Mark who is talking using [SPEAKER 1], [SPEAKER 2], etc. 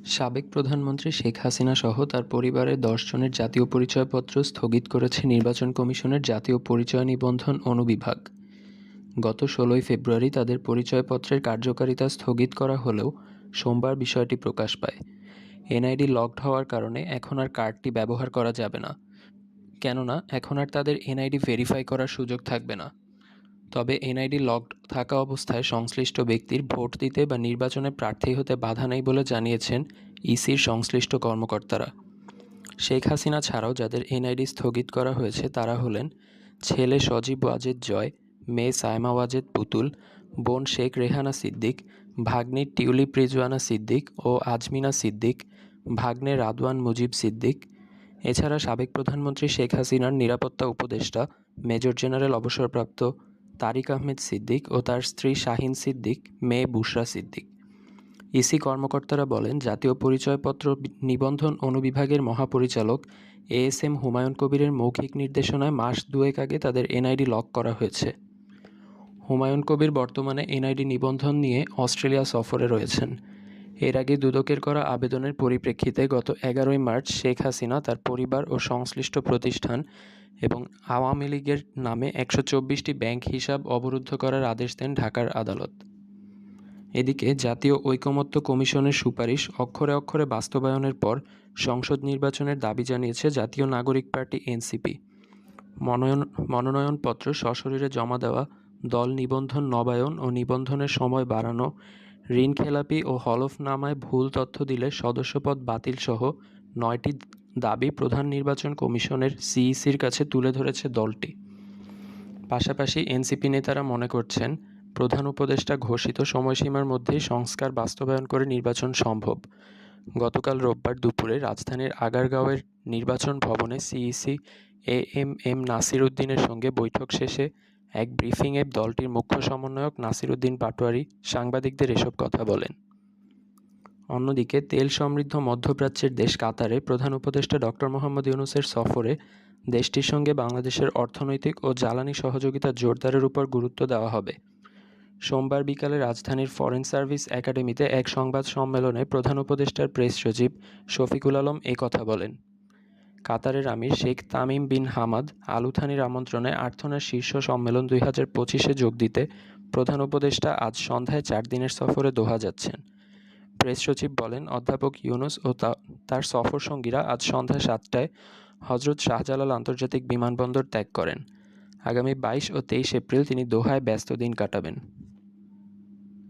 [SPEAKER 1] সাবেক প্রধানমন্ত্রী শেখ হাসিনা সহ তার পরিবারের ১০ জনের জাতীয় পরিচয়পত্র স্থগিত করেছে নির্বাচন কমিশনের জাতীয় পরিচয় নিবন্ধন অনুবিভাগ। গত ১৬ ফেব্রুয়ারি তাদের পরিচয়পত্রের কার্যকারিতা স্থগিত করা হলেও সোমবার বিষয়টি প্রকাশ পায়। এনআইডি লকড হওয়ার কারণে এখন আর কার্ডটি ব্যবহার করা যাবে না, কেননা এখন আর তাদের এনআইডি ভেরিফাই করার সুযোগ থাকবে না। তবে এনআইডি লকড থাকা অবস্থায় সংশ্লিষ্ট ব্যক্তির ভোট দিতে বা নির্বাচনে প্রার্থী হতে বাধা নেই বলে জানিয়েছেন ইসির সংশ্লিষ্ট কর্মকর্তারা। শেখ হাসিনা ছাড়াও যাদের এনআইডি স্থগিত করা হয়েছে তারা হলেন ছেলে সজীব ওয়াজেদ জয়, মেয়ে সায়মা ওয়াজেদ পুতুল, বোন শেখ রেহানা সিদ্দিক, ভাগ্নি টিউলিপ রিজওয়ানা সিদ্দিক ও আজমিনা সিদ্দিক, ভাগ্নে রাদওয়ান মুজিব সিদ্দিক। এছাড়া সাবেক প্রধানমন্ত্রী শেখ হাসিনার নিরাপত্তা উপদেষ্টা মেজর জেনারেল অবসরপ্রাপ্ত তারিক আহমেদ সিদ্দিক ও তার স্ত্রী শাহিন সিদ্দিক, মেয়ে বুশরা সিদ্দিক। ইসি কর্মকর্তারা বলেন, জাতীয় পরিচয়পত্র নিবন্ধন অনুবিভাগের মহাপরিচালক এএসএম হুমায়ুন কবিরের মৌখিক নির্দেশনায় মাস দুয়েক আগে তাদের এনআইডি লক করা হয়েছে। হুমায়ুন কবির বর্তমানে এনআইডি নিবন্ধন নিয়ে অস্ট্রেলিয়া সফরে রয়েছেন। এর আগে দুদকের করা আবেদনের পরিপ্রেক্ষিতে গত ১১ মার্চ শেখ হাসিনা তার পরিবার ও সংশ্লিষ্ট প্রতিষ্ঠান এবং আওয়ামী লীগের নামে ১২৪টি ব্যাংক হিসাব অবরুদ্ধ করার আদেশ দেন ঢাকার আদালত। এদিকে জাতীয় ঐকমত্য কমিশনের সুপারিশ অক্ষরে অক্ষরে বাস্তবায়নের পর সংসদ নির্বাচনের দাবি জানিয়েছে জাতীয় নাগরিক পার্টি এনসিপি। মনোনয়নপত্র সশরীরে জমা দেওয়া, দল নিবন্ধন নবায়ন ও নিবন্ধনের সময় বাড়ানো, ঋণখেলাপি ও হলফনামায় ভুল তথ্য দিলে সদস্যপদ বাতিলসহ ৯টি দাবি প্রধান নির্বাচন কমিশনের সিইসির কাছে তুলে ধরেছে দলটি। পাশাপাশি এনসিপি নেতারা মনে করছেন, প্রধান উপদেষ্টা ঘোষিত সময়সীমার মধ্যেই সংস্কার বাস্তবায়ন করে নির্বাচন সম্ভব। গতকাল রোববার দুপুরে রাজধানীর আগারগাঁওয়ের নির্বাচন ভবনে সিইসি এএমএম নাসির উদ্দিনের সঙ্গে বৈঠক শেষে এক ব্রিফিংয়ে দলটির মুখ্য সমন্বয়ক নাসির উদ্দিন পাটোয়ারি সাংবাদিকদের এসব কথা বলেন। অন্যদিকে তেল সমৃদ্ধ মধ্যপ্রাচ্যের দেশ কাতারে প্রধান উপদেষ্টা ডক্টর মোহাম্মদ ইউনূসের সফরে দেশটির সঙ্গে বাংলাদেশের অর্থনৈতিক ও জ্বালানি সহযোগিতা জোরদারের উপর গুরুত্ব দেওয়া হবে। সোমবার বিকালে রাজধানীর ফরেন সার্ভিস একাডেমিতে এক সংবাদ সম্মেলনে প্রধান উপদেষ্টার প্রেস সচিব শফিকুল আলম এ কথা বলেন। কাতারের আমির Sheikh Tamim bin Hamad Al থানির আমন্ত্রণে আর্থনার শীর্ষ সম্মেলন ২০২৫-এ যোগ দিতে প্রধান উপদেষ্টা আজ সন্ধ্যায় ৪ দিনের সফরে দোহা যাচ্ছেন। প্রেস সচিব বলেন, অধ্যাপক ইউনূস ও তার সফর সঙ্গীরা আজ সন্ধ্যা ৭টায় হজরত শাহজালাল আন্তর্জাতিক বিমানবন্দর ত্যাগ করেন। আগামী ২২ ও ২৩ এপ্রিল তিনি দোহায় ব্যস্ত দিন কাটাবেন।